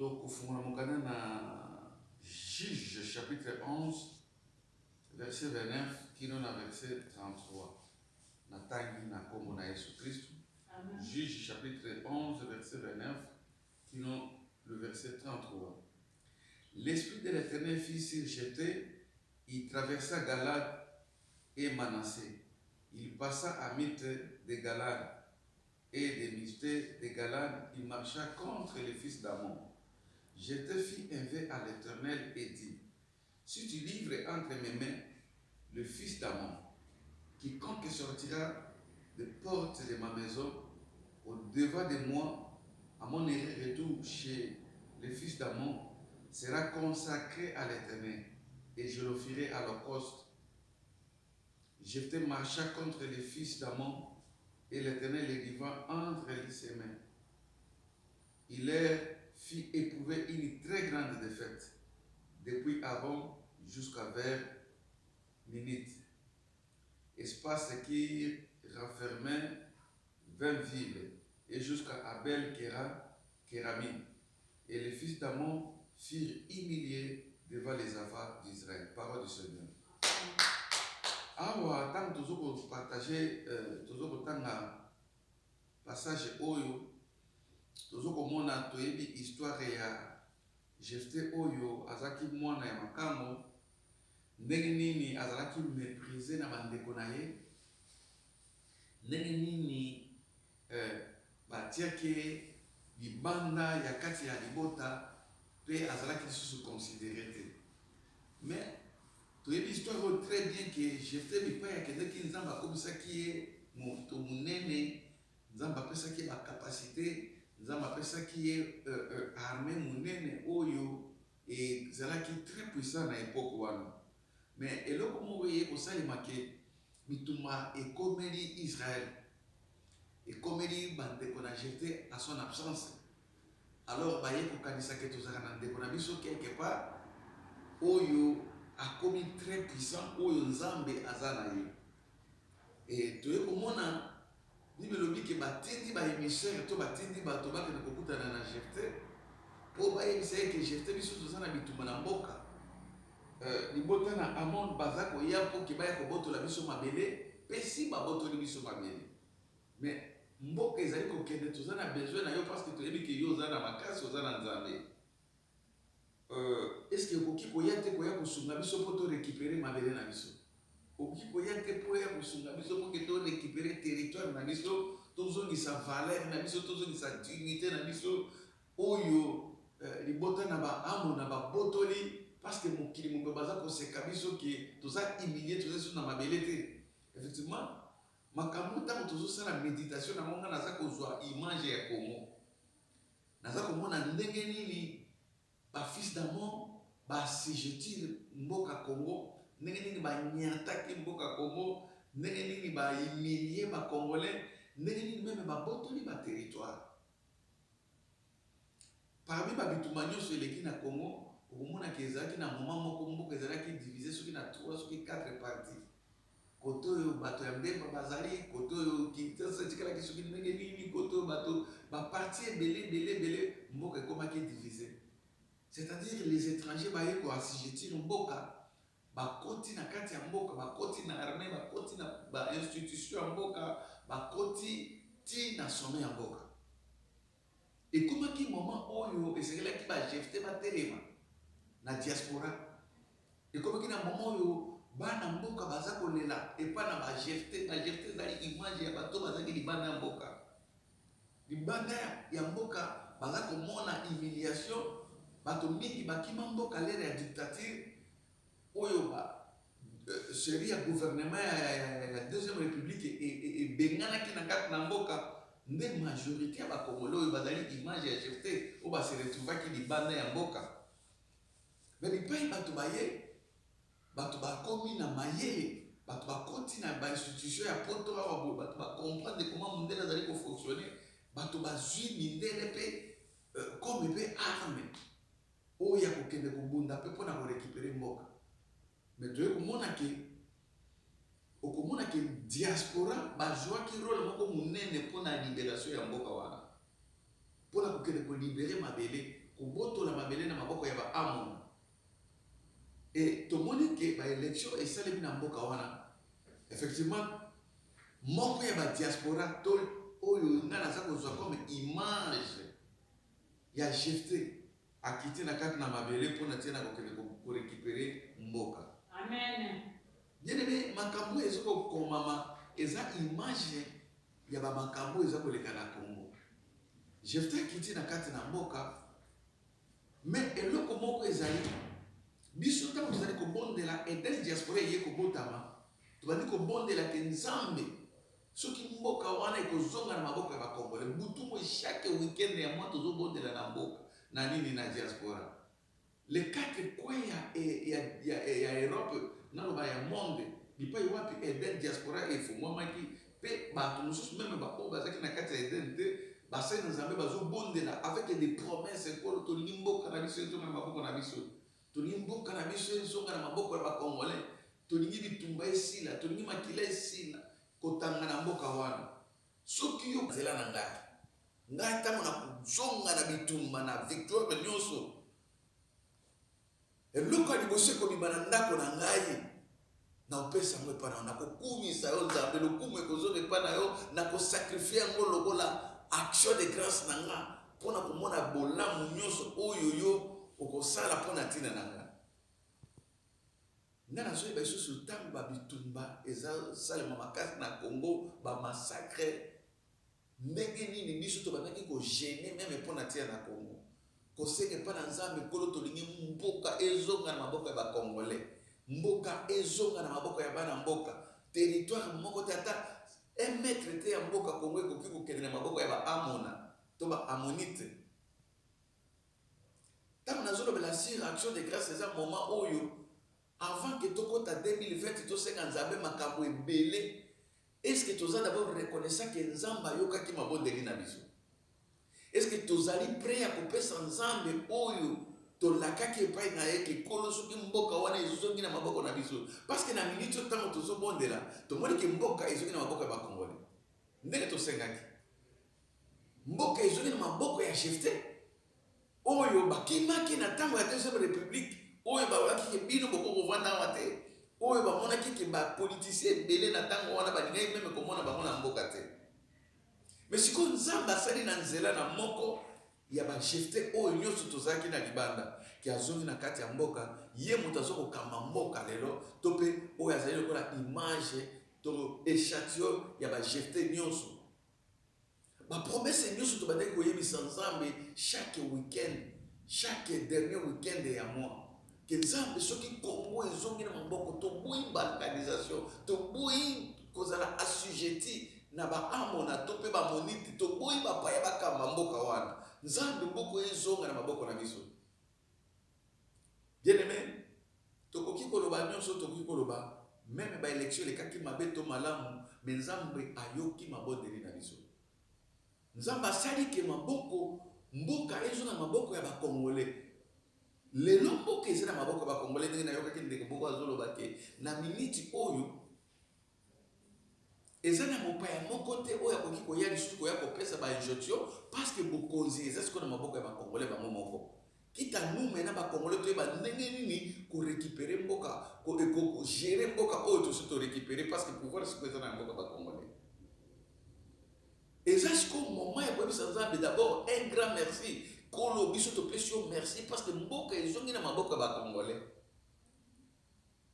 tokufungula na Juge chapitre 11 verset 29 kino na verset 33 na tangi na kombo na Yesu Kristo. Juge chapitre 11 verset 29 kino le verset 33. L'esprit de l'Éternel fit sur Jephthé, il traversa Galad et Manassé. Il passa à Mite de Galad et de Mite de Galad, il marcha contre les fils d'Ammon. Jephthé fit un vœu à l'Éternel et dit: si tu livres entre mes mains le fils d'Ammon, quiconque sortira des portes de ma maison au devant de moi, à mon retour chez les fils d'Ammon, sera consacré à l'Éternel, et je l'offrirai à l'holocauste. Jephthé marcha contre les fils d'Ammon, et l'Éternel les livra entre ses mains. Il leur fit éprouver une très grande défaite, depuis Avon jusqu'à vers Minite, espace qui renfermait 20 villes, et jusqu'à Abel-Kéramim. Et les fils d'Ammon furent humiliés devant les affaires d'Israël. Parole du Seigneur. Awa, tant que partager, toujours passage oyo, toujours mona toyebi histoire ya Jephthé oyo azaki mwana ya makamo, ndenge nini azalaki méprisé na bandeko na ye, ndenge nini batiaki libanda ya kati ya libota pe azalaki lisusu considéré te. Mais toyebi histoire très bien que Jephthé bipai akendaki nzambe akomisaki ye moto munene, nzambe apesaki bakapasité, nzambe apesaki ye armée munene oyo ezalaki très puissant na époque wana. Mais eloko moko ye kosalema ke mituma ekomeli Israël, ekomeli bandeko na Jephthé à son absence. Alors baye kokanisa ke tozalaka na ndeko na biso quelque part oyo akomi très puissant, oyo nzambe aza na ye. Et toye komona Bible lobi ke batindi ba émissaire to batindi bato bakena kokutana na Jephthé po bayebisa ye ke Jephthé biso toza na bituma na mboka. Libota na Amon baza koya po ke baya kobotola biso mabele, pe si babotoli biso mabele. Mais mboka ezali kokende toza na besoin na yo parce que toyebi ke yo oza na makasi, oza na nzambe. Est-ce que okoki koya te koya kosunga biso po to récupérer mabele na biso? Okoki koya te po ya kosunga biso po ke to récupérer territoire na biso, tozongisa valeur na biso, tozongisa dignité na biso oyo libota na ba amo na ba botoli, parce que mokili moko baza koseka biso ke toza humilié, toza sur na mabele te. Effectivement, makambo ntango tozosala méditation na monga naza kozwa image ya Congo, naza komona ndenge nini ba fils d'Ammon basijeti mboka Congo, ndenge nini banyataki mboka Congo, ndenge nini bahumilie ba Congolais, ndenge nini meme babotoli ba territoire. Parmi babituma nyonso eleki na Congo, okomona ke ezalaki na moment moko mboka ezalaki divisé soki na 3 soki 4 parties. Kote oyo bato ya Mbemba bazali, kote oyo Kinshasa tikalaki soki ndenge nini, kote oyo bato baparti ebele mboka ekomaki divisé. C'est-à-dire les étrangers baye koassujettir mboka, bakoti na kati ya mboka, bakoti na armée, bakoti na ba institution ya mboka, bakoti ti na sommet ya mboka. Ekomaki moment oyo esengelaki ba Jephthé batelema na diaspora. Ekomaki na moment oyo bana mboka baza kolela epa na ba Jephthé, na Jephthé ezali image ya bato bazaki libanda ya mboka. Libanda ya mboka baza komona humiliation, bato mingi bakima mboka lere ya dictature oyo ba série ya gouvernement ya deuxième république ebenganaki na kati na mboka, nde majorité ya bakongolais oyo bazali image ya Jephthé oyo base retrouvaki libanda ya mboka. Mais bipai bato baye, bato bakomi na mayele, bato bakoti na ba institution ya poto awa, bato bakomprendre comment mondele azali kofonctionner, bato bazwi mindele pe comme pe arme oyo ya kokende kobunda pe mpona korécupérer mboka. Mais toye komona ke diaspora bazwaki rôle moko monene mpona libération ya mboka wana, mpona kokende kolibere mabele, kobotola ba élection et ça les na mboka wana effectivement moko ya ba diaspora to oyo ngana za ko comme image ya jeté akiti na kati na mabele pour na tina ko récupérer mboka. Amen. Bien aimé makambo ezoko komama eza image ya ba makambo ezako leka na Congo. Jeté akiti na kati na mboka mais eloko moko ezali biso ntango tozali kobondela eden diaspora eye kobotama tobandi kobondela ke nzambe soki mboka wana ekozonga na maboko ya bakongole butu mo chaque weekend ya mwa tozobondela na mboka na nini na diaspora les quatre coins ya Europe naloba ya monde bipai wapi eden diaspora efungwamaki mpe bato mosusu meme baoyo bazalaki na kati ya eden te basali na nzambe bazobondela avec des promesses ekolo tolingi mboka na biso ezonga na maboko na biso tolingi mboka na biso ezonga na maboko ya bakongole tolingi bitumba esila tolingi makila esila kotanga na mboka wana soki yo zela na ngai ntango na kozonga na bitumba na victoire nyonso eloko ya liboso ekobima na ndako na ngai na opesa yango epa na yo nakokumisa yo nzambe lokumu ekozonga epa na yo nakosakrifie yango lokola action de grâce na nga mpona komona bolamu nyonso oyo yo okosala mpona ntina na nga nga nazoyeba lisusu ntango babitumba eza salema makasi na Congo bamassacre ndenge nini biso tobandaki kogene meme mpona ntina na Congo kosenga epa na nzambe nkolo tolingi mboka ezonga na maboko ya bakongolais mboka ezonga na maboko ya bana mboka territoire moko te ata 1 mètre te ya mboka Congo ekoki kokende na maboko ya baamona to baamonite ntango nazolobela sur action de grâce eza moment oyo avant que tokota 2020 tosenga nzambe makambo ebele est-ce que toza d'abord reconnaissant que nzambe ayokaki mabondeli na biso est-ce que tozali prêt ya kopesa nzambe oyo tolakaki epai na ye ke kolo soki mboka wana ezongi na maboko na biso parce que na minute oyo ntango tozobondela tomoni ke mboka ezongi na maboko ya bakongole ndenge tosengaki mboka ezongi na maboko ya Jephté oyo bakimaki na ntango ya deuxième république oyo balobaki ke bino bokokovanda awa te oyo bamonaki ke bapolitisien ebele na ntango wana balingaki meme komona bango na mboka te mais sikoyo nzambe asali na nzela na moko ya bajephté oyo nyonso tozalaki na libanda ke azongi na kati ya mboka ye moto azokokamba mboka lelo to mpe oyo azali lokola image to échantillon ya bajephté nyonso bapromese nyonso tobandaki koyebisa nzambe chaque week-end chaque dernier week-end ya mois ke nzambe soki Congo ezongi na maboko toboyi balkanisation toboyi kozala assujetti na baamona to mpe bamonite toboyi bapaya bakamba mboka wana nzambe mboka ezonga na maboko na biso bien aimé tokoki koloba nyonso tokoki koloba meme baélection elekaki mabe to malamu me nzambe ayoki mabondeli na biso nzambe asali ke maboko mboka ezonga na maboko ya bakongole lelo mboka eza na maboko ya bakongole ndenge nayokaki ndenge moko azoloba ke na miniti oyo eza na mopaya moko te oyo akoki koya lisusu koya kopesa bainjonction parce que bokonzi eza sikoyo na maboko ya bakongole bango moko kita nume na bakongole toyeba ndenge nini korécupere mboka kogere mboka oyo tosi torécupere parce que pouvoir sikoyo eza na mboka bakongole eza sikoyo moment ya koyebisa nzambe d'abord un grand merci kolo biso topesi yo merci parce que mboka ezongi na maboko ya bakongole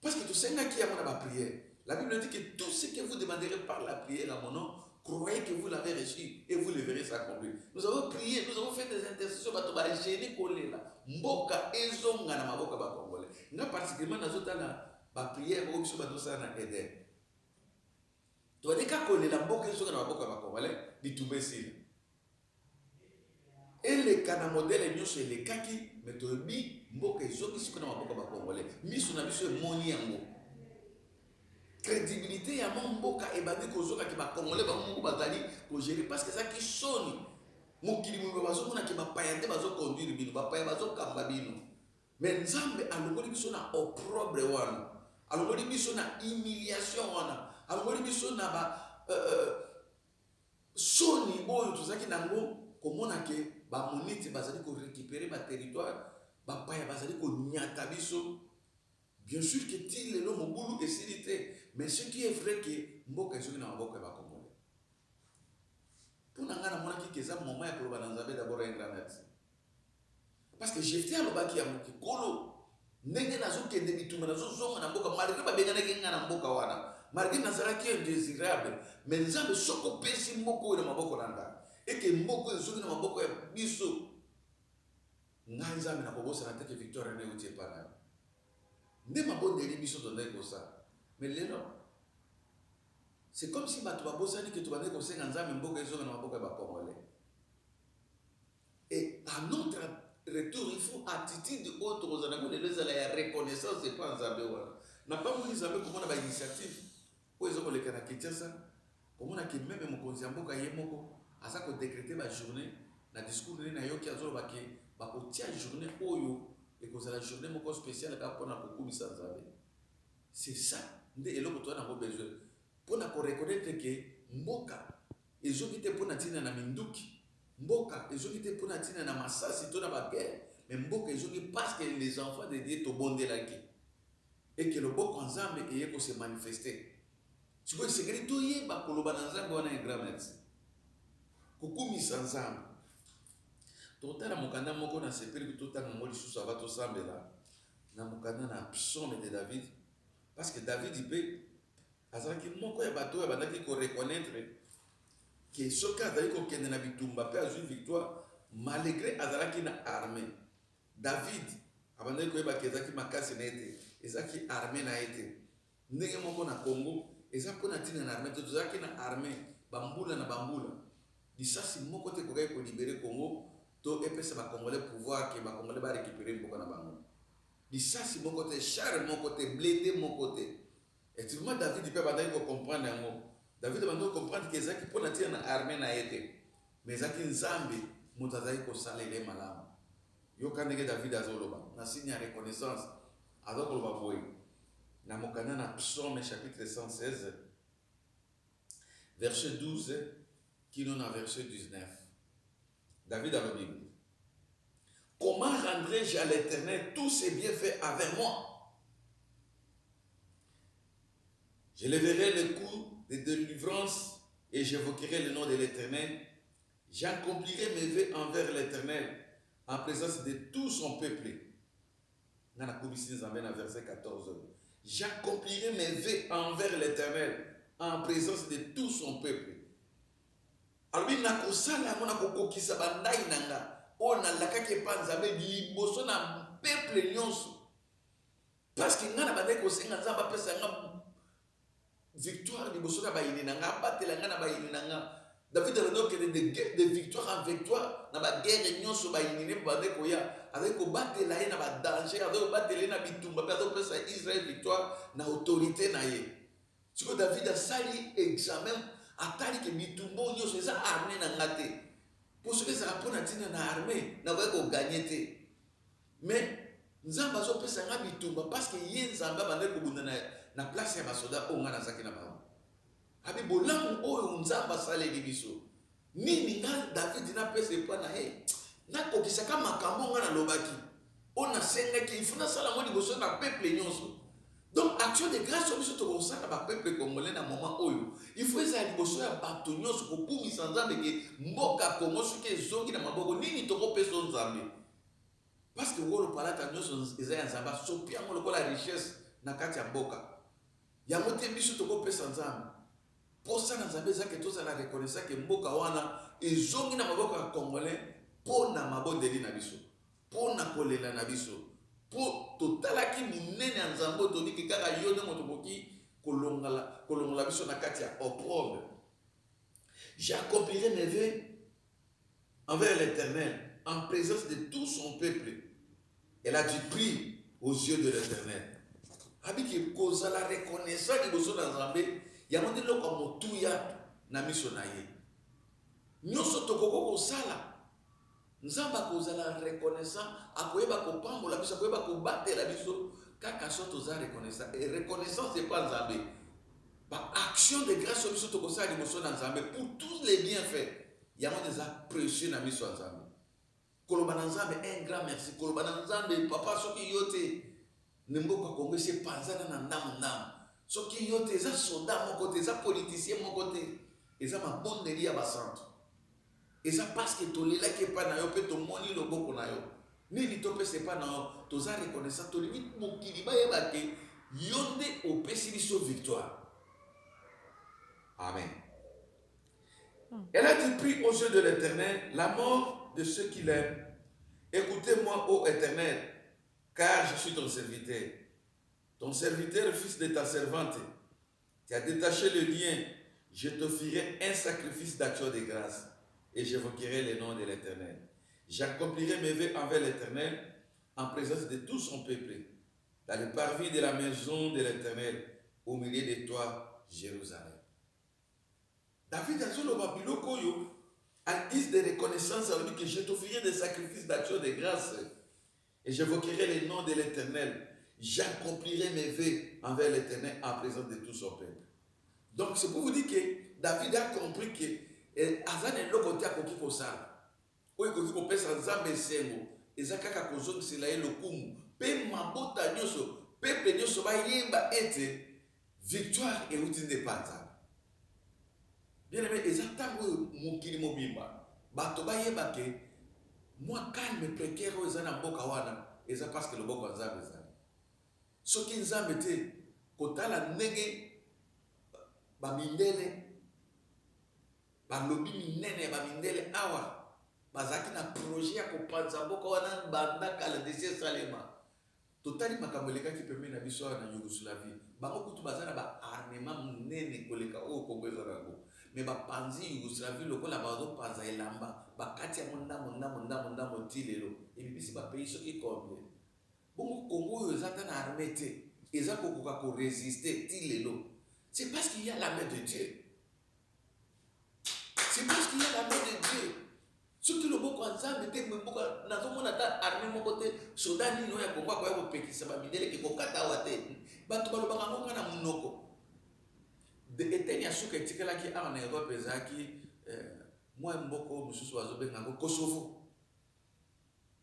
parce que tosengaki yango na baprière. La Bible dit que tout ce que vous demanderez par la prière à mon nom, croyez que vous l'avez reçu et vous le verrez s'accomplir. Nous avons prié, nous avons fait des intercessions, bato ba gêner kolela. Mboka ezonga na maboka ba congolais. Nga particulièrement na zotala ba prière o biso bato sa na Eden. To deka kolela mboka ezonga na maboka ba congolais bitumbe sila. Ele kana modèle nyonso ele kaki mais to bi mboka ezongi siko na maboka ba congolais. Miso na biso emoni yango. Crédibilité ya mboka ebandi kozoka ki bakongole bango bazali kogérer parce que ça qui sonne mokili mo bazomona ki bapaya nde bazoconduire bino bapaya bazokamba bino mais nzambe alongoli biso na opprobre wana alongoli biso na humiliation wana alongoli biso na soni oyo tozalaki nango komona ke bamonite bazali korécupérer baterritoire bapaya bazali konyata biso Bien sûr que il est l'homme au boulot et c'est mais ce qui est vrai que mboka ezoki na maboko ya Congolais. Pour nanga na mona ki keza moment ya koloba na Nzambe d'abord un grand merci. Parce que j'étais à l'obaki ya moki kolo ndenge nazokende bitumba nazozonga na mboka malgré babenganaki nga na mboka wana malgré nazalaki indésirable mais Nzambe soko opesi moko oyo na maboko na nga eke moko ezoki na maboko ya biso ngai Nzambe nakobosana te ke victoire ene euti epai na yo nde mabondeli biso tozali kosala mais lelo c'est comme si bato babosani ke tobandeki kosenga Nzambe mboka ezoki na maboko ya bakongolais et à notre retour il faut attitude autre kozala ngo lelo ezala ya reconnaissance epai Nzambe wana na pamoni Nzambe komona bainitiative oyo ezokoleka na Kinshasa komona ke meme mokonzi ya mboka ye moko aza kodécréter bajournée na discours nini nayoki azoloba ke bakotia journée oyo ekozala journée moko spéciale kaka mpona kokumisa Nzambe. C'est ça nde eloko toza nango besoin mpona koreconnaitre ke mboka ezoki te mpona ntina na minduki mboka ezoki te mpona ntina na masasi to na baguerre mais mboka ezoki parce que les enfants de Dieu tobondelaki et que loboko Nzambe eye kose manifester sikoyo esengeli toyeba koloba na Nzambe wana un grand merci kokumisa Nzambe totala mokanda moko na sepeli totanga ngo lisusu ava tosambela na mokanda na psaume de David parce que David mpe azalaki moko ya bato oyo abandaki koreconnaître ke soki azali kokende na bitumba mpe azwi victoire malgré azalaki na armée. David abandaki koyeba ke ezalaki makasi na ye te ezalaki armée na ye te ndenge moko na Congo eza mpona ntina na armée te tozalaki na armée bambula na bambula lisasi moko te kokaki kolibere Congo to epesa bakongolais pouvoir ke bakongolais barécupere mboka na bango lisasi moko te char moko te blindé moko te. Effectivement David mpe abandaki kocomprendre yango David abandaki kocomprendre ke ezalaki mpona ntina na armée na ye te mais ezalaki Nzambe moto azalaki kosalela ye malamu. Yoka ndenge David azoloba na signe ya reconnaissance azokoloba boye na mokanda na psaume chapitre 116 verset 12 kino na verset 19 David a le Bible. Comment rendrai-je à l'Éternel tous ses bienfaits avec moi? Je leverai le coup de délivrance et j'évoquerai le nom de l'Éternel. J'accomplirai mes vœux envers l'Éternel en présence de tout son peuple. Dans la commission verset 14. J'accomplirai mes vœux envers l'Éternel en présence de tout son peuple. Alors, il n'a qu'au salaire, on a qu'au qui s'abandonne, on a la caque pas Nzambe liboso na peuple nyonso. Parce que ngana bande ko senga Nzamba pesa nga victoire liboso na bayini nanga batela ngana bayini nanga. David a donc de victoire en victoire na ba guerre nyonso bayini ne bande ko ya avec ko batela na ba danger avec ko batela na bitumba pe avec pesa Israël victoire na autorité na ye. Siko David a sali examen atali ke bitumba nyonso eza armée na ngate. Pour ceux qui sont dans l'armée, nous avons gagné. Mais nous avons fait un bitumba parce que nous avons fait na place ya basoda o ngana zaki na ba. Abi bolamu o nzamba sale libiso. Nini nga David na pese pa na he. Na kokisa ka makambo ngana lobaki. On a senga ki ifuna sala mo liboso na peuple nyonso. Donc action de grâce sur ce que ba peuple congolais na moment oyo. Il faut eza liboso ya bato nyonso ko kumisa Nzambe ke mboka Congo soki ezongi na maboko nini toko peso Nzambe. Parce que wolo palata nyonso eza ya Nzambe sopi yango lokola richesse na kati ya mboka. Yango te biso toko pesa Nzambe. Posa na Nzambe eza ke tozala reconnaissant ke mboka wana ezongi na maboko ya Congolais pona mabondeli na biso. Pona kolela na biso. Pour totalaki munene ya Nzambe toliki kaka yo nde moto boki kolongola biso na kati ya opprobre. J'accomplirai mes vœux envers l'Éternel en présence de tout son peuple. Elle a du prix aux yeux de l'Éternel. Abiki kozala reconnaissant liboso na Nzambe yango nde loko motuya na miso na ye. Nyonso tokoko kosala Nzamba kozala reconnaissant akoyeba kopambola biso akoyeba kobatela biso kaka so toza reconnaissant et reconnaissance c'est pas Nzambe ba action de grâce sur biso tokosala liboso na Nzambe pour tous les bienfaits yango déjà précieux na miso Nzambe koloba na Nzambe un grand merci koloba na Nzambe papa soki yote Nemboka Congo c'est panzana na ndamu ndamu. Soki yo te eza soldat mon côté, eza politicien mon côté, eza mabondeli ya basantu. Eza parce que tolelaki epa na yo mpe tomoni loboko na yo. Nini topesa epa na yo, toza reconnaissant, tolingi mokili bayeba ke yo nde opesi biso victoire. Amen. Elle a dit, prie aux yeux de l'Éternel la mort de ceux qui l'aiment. Écoutez-moi, ô Éternel, car je suis ton serviteur, fils de ta servante. Tu as détaché le lien, je t'offrirai un sacrifice d'action de grâce et j'évoquerai le nom de l'Éternel. J'accomplirai mes vœux envers l'Éternel en présence de tout son peuple, dans le parvis de la maison de l'Éternel, au milieu de toi, Jérusalem. David a dit au Babiloko, en guise de reconnaissance, a dit que je t'offrirai des sacrifices d'action de grâce et j'évoquerai le nom de l'Éternel. J'accomplirai mes vœux envers l'Éternel en présence de tout son peuple. Donc c'est pour vous dire que David a compris que Azan est le côté à côté pour ça. Oui, côté pour faire ça, Zambé Sengo, et Zakaka Kozon, c'est là le Kumu. Pe Mabota Nyoso, Pepe Nyoso, Yemba ete, victoire et routine de Panza. Bien aimé, exactement, mon kili mobimba. Batoba Yemba ke, moi calme précaire aux Anamboka Wana, et ça parce que le Boko Zambé Zambé. Ce qui nous a mis, quand on a négé, bamindele, balobi minene, bamindele awa, bazaki na projet à kopanza mboka wana banda kala désir salema. Totali makamboleka qui permet na biso na Yougoslavie. Bango kutu bazana ba armement minene koleka o kongweza rango. Mais ba panzi Yougoslavie lokola bazo panza elamba, bakati ya monda motilelo. Et bibisi ba pays soki combien. Bon, Congo, ils attendent à arrêter. Ils ont résister. C'est parce qu'il y a la main de Dieu. C'est parce qu'il y a la main de Dieu. Ce qui le beaucoup ensemble, c'est que nous avons armé mon côté. Soudan, nous avons pas quoi pour péquer ça va midele qui kokata wate. Batu balo bango kana munoko. De etenia suka tikala ki a en Europe ezaki moi mboko mususu wazobe ngango Kosovo.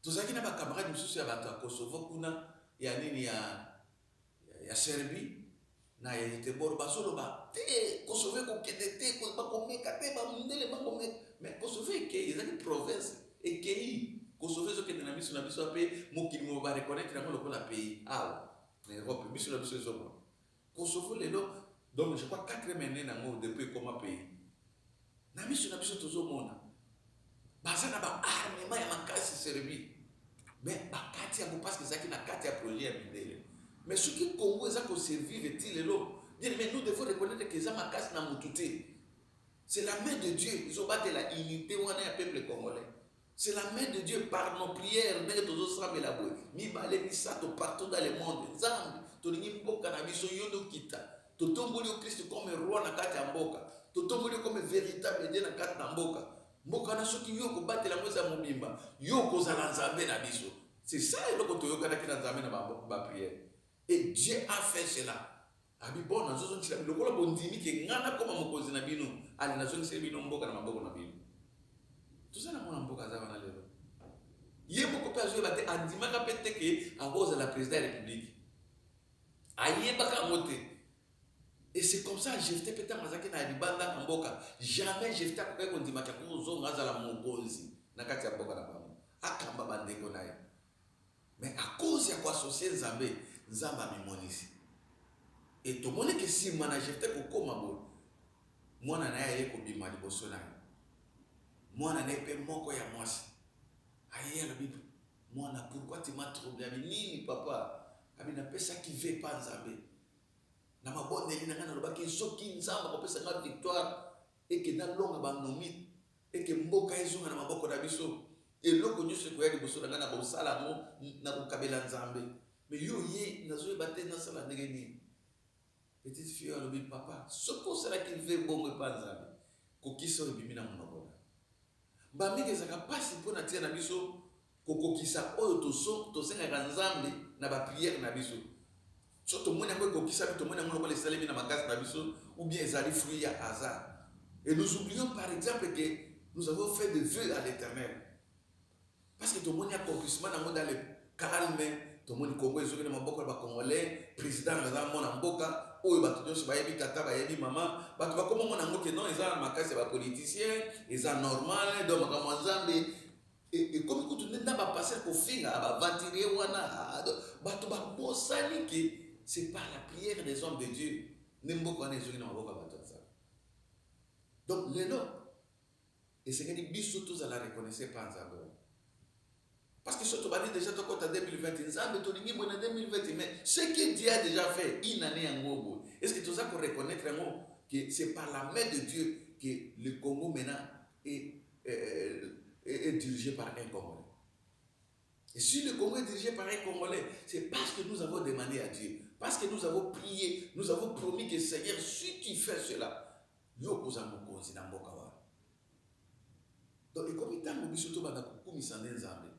Tozaki na ba camarade mususu ya bato ya Kosovo kuna ya nini ya Serbie na ya Tebor basolo ba te Kosovo ko kedete ko ba ko meka te ba mundele ba ko me mais Kosovo ke ezaki province et ke Kosovo zo ke na biso ape mokili mo ba reconnaître na ko la pays ah na Europe biso na biso zo Kosovo lelo donc je crois 4 mené na mo depuis comme pays na biso tozo mona baza na ba armement ya makasi Serbie. Mais bakati ya parce que zaki na kati ya projet ya bidele. Mais ce qui Congo za ko servir est-il là. Mais nous devons reconnaître que ça makasi na mututé. C'est la main de Dieu. Ils ont battu la unité wana ya peuple congolais. C'est la main de Dieu par nos prières ndenge tozo sambe la boy. Mi balé mi sato partout dans le monde. Zambi to lingi mboka na biso yondo kita. To tomboli au Christ comme roi na kati ya mboka. To tomboli comme véritable Dieu na kati na mboka. Mboka na soki yo ko batela moza mobimba yo ko zala nzambe na biso. C'est ça le côté yo kana kina nzambe na ba prière. Et Dieu a fait cela. Abi bon na zozo nchila lokola bondimi ke ngana koma mokozi na bino ali na zongi se bino mboka na maboko na bino. Tout ça na mona mboka za wana lelo. Ye moko pa zo bate andima ka pete ke awoza la président de la République. Aye baka mote. Et c'est comme ça, Jephthé peut-être mazaki na libanda mboka. Jamais Jephthé akoka kondima ka kozo ngaza la mokonzi na kati ya mboka na bango. Akamba bandeko naye. Mais à cause ya ko associer Nzambe, Nzamba mimonisi. Et tout le monde que si mana Jephthé ko koma bo. Mwana na ye ko bima liboso na. Mwana na pe moko ya mwasi. Aye la Bible. Mwana pourquoi tu m'as troublé? Nini papa? Abi na pesa qui veut pas Nzambe. Na mabonde lina ngana lobaki soki Nzamba ko pesa nga victoire et que dans longa ba nomi et que mboka ezunga na maboko na biso et loko nyuso ko yali boso na ko sala mo na ko kabela Nzambe mais yo ye nazo baté na sala ndenge ni petite fille lobi papa soko sala ki veut bongo pa Nzambe ko kiso bimi na monoko ba mike zaka pasi pona tia na biso ko kokisa oyo to senga ka Nzambe na ba prière na biso. Surtout mon amour qui s'habite au monde amour les salés na magas na biso ou bien les fruits à hasard. Et nous oublions par exemple que nous avons fait des vœux à l'Éternel. Parce que tout le monde a accomplissement dans le calme tout le monde Congo ezokende maboko ya Congolais, président eza mona mboka oyo bato nyonso bayebi tata bayebi mama bato bakoma mona yango ke non eza makasi ya bapoliticien eza normal donc makambo ya Nzambe ekomi kutu nde na bapasser kofinga bavantire wana bato babosani ke c'est par la prière des hommes de Dieu nde mboka wana ezokende maboko ya bato ya Nzambe. Donc lelo esengeli biso tozala reconnaissant pa Nzambe. Parce que surtout, on déjà en 2020, Nzambe tolingi bon en 2020, mais ce que Dieu a déjà fait, une année en Congo, est-ce que tout ça pour reconnaître que c'est par la main de Dieu que le Congo maintenant est dirigé par un Congolais. Et si le Congo est dirigé par un Congolais, c'est parce que nous avons demandé à Dieu, parce que nous avons prié, nous avons promis que Seigneur, si tu fais cela, nous allons nous dans Bokawa. Donc, et comme il t'a dit, surtout, nous avons Nzambe.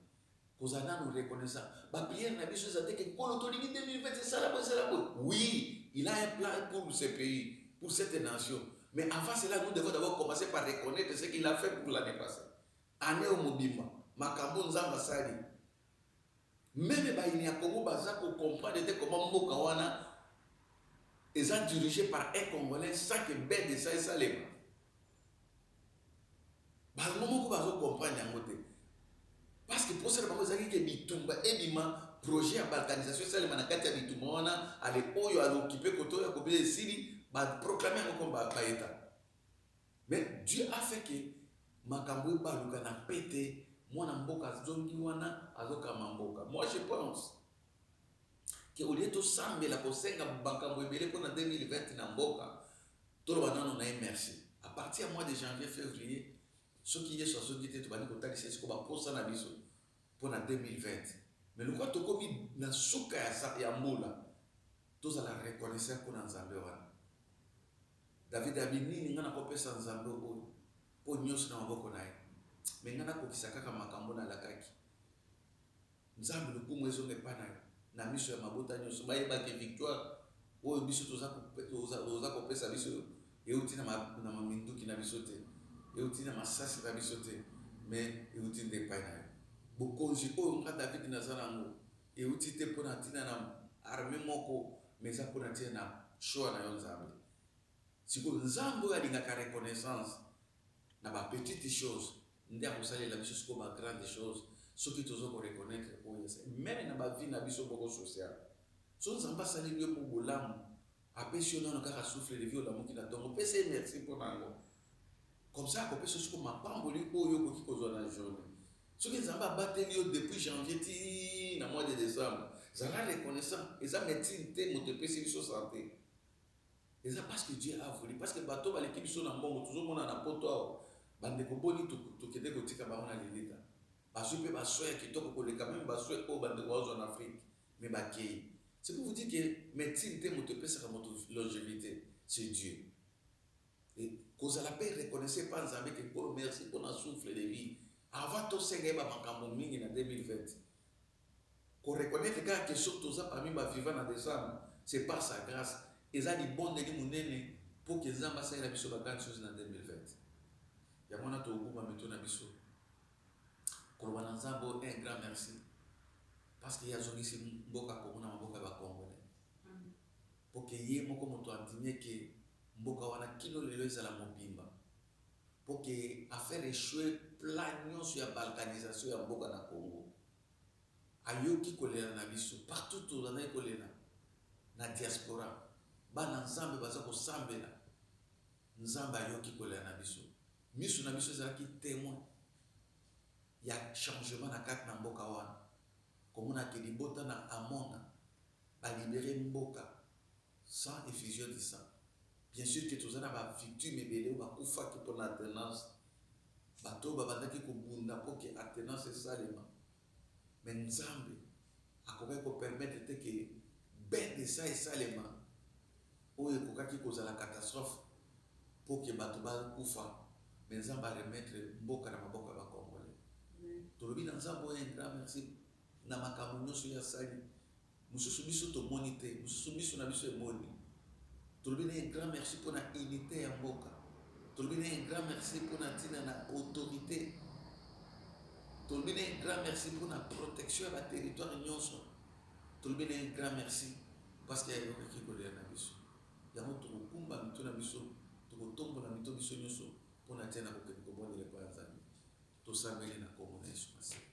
Kozana nous reconnaissant. Ba prière na biso ça que Kolotolingi 2020 c'est ça la bonne. Oui, il a un plan pour ce pays, pour cette nation. Mais avant cela, nous devons d'abord commencer par reconnaître ce qu'il a fait pour l'année passée. Année au Mobimba, Makambo Nzamba Sali. Même il y a Congo Baza pour comprendre comment Mokawana est dirigé par un Congolais sans que bête de ça et ça les. Bah le moment où Baza comprendre en côté. Parce que pour ça, nous avons dit que Bitumba et Bima, projet de balkanisation, c'est le manakati à Bitumba, on a à l'époque, à l'occupé, côté, à côté de Syrie, à proclamer comme Baïta. Mais Dieu a fait que Makambo Baluka n'a pété, moi, Namboka, Zongiwana, Azoka Mamboka. Moi, je pense qu'au lieu de s'embêter la Kosenga, Makambo Ebele, pour 2020, Namboka, tout le monde en a merci. À partir du mois de janvier, février, ceux qui sont sur ce qui étaient c'est qu'on va pour ça pour 2020. Mais le quoi tu commis dans souka ya mola, tous à la reconnaissance pour Nzambe wana. David abini ngana ko pesa Nzambe o nyos na maboko naye. Mais ngana ko kisaka kama makambo na lakaki. Nzambe le kumu ezo ngepana na miso ya mabota nyos ba yeba ke victoire o biso toza ko pesa biso euti na maminduki na biso te. Euti na masasi na biso te. Mais euti ndepana. Bokonzi oyo nga David nazalango euti te pona tina na armée moko mais ça pona tina na choix na Nzambe. Siko Nzambe alingaka reconnaissance na ba petite chose ndia kusali la biso siko ba grande chose ce qui tozo ko reconnaître oyo même na ba vie na biso boko social. So Nzambe sali liyo pour bolamu apesi ono kaka souffle de vie la moki na tongo pese merci pour nango. Comme ça ko pese siko mapamboli oyo ko kikozo na journée. Ce qui Nzambe a battu depuis janvier ti na mois de décembre, Zala reconnaissant et ça médecine te motepesi biso santé. Et ça parce que Dieu a voulu, parce que bateau va l'équipe sur na mbongo toujours mona na poto bande ko boni to kede ko tika ba mona lelita. Ba soupe ba soya ki to ko le quand même ba soya ko bande ko en Afrique, mais ba kei. C'est pour vous dire que médecine te motepesi ka moto longévité, c'est Dieu. Et cause à la paix reconnaissez pas Nzambe que pour merci pour un souffle de vie. Avant tout ce qui est makambo mingi na 2020. Qu'on reconnaît que surtout ça parmi ma vivant en décembre, c'est par sa grâce. Et ça dit bon de l'imounene pour que Nzamba ça ira biso bakane chose en 2020. Ya mona to okuma meto na biso. Kolwana Nzambo un grand merci. Parce qu'il y a zongisi mboka komona mboka ba Congolais. Pour que yé moko moto antinye que mboka wana kilo lelo ezala mobimba. Pour que affaire échouer plan sur la balkanisation ya mboka na Congo. Ayoki kolera na biso partout où on a kolera na diaspora. Ba Nzambe baza ko sambela. Nzambe ayoki kolera na biso. Miso na biso ezala ki témoin. Ya changement na kati na mboka wana. Comme on a ke libota na amona ba libérer mboka sans effusion de sang. Bien sûr que tous on a ba victime ebele ou ba kufa ki pour l'alternance. Bato babandaki kubunda pour que alternance salema. Mais Nzambe akoka ko permettre que ben de ça et salema ou ekokaki kozala catastrophe pour que bato ba kufa. Mais Nzambe remettre mboka na maboko ba Congolais. Tolobi na Nzambe un grand merci na makambo nyonso ya sali. Mususu biso to monite, mususu biso na biso emoni. Tolobi un grand merci pour la unité ya mboka. Tolobi un grand merci pour la autorité. Tolobi un grand merci pour la protection de la territoire nyonso. tolobi na grand merci parce que ayokaki kolela na biso yango tokokumba mito na biso tokotombola mito biso nyonso mpona tia na kokende kobondela epai ya nzambe tosambeli na kombo na Yesu Masihi.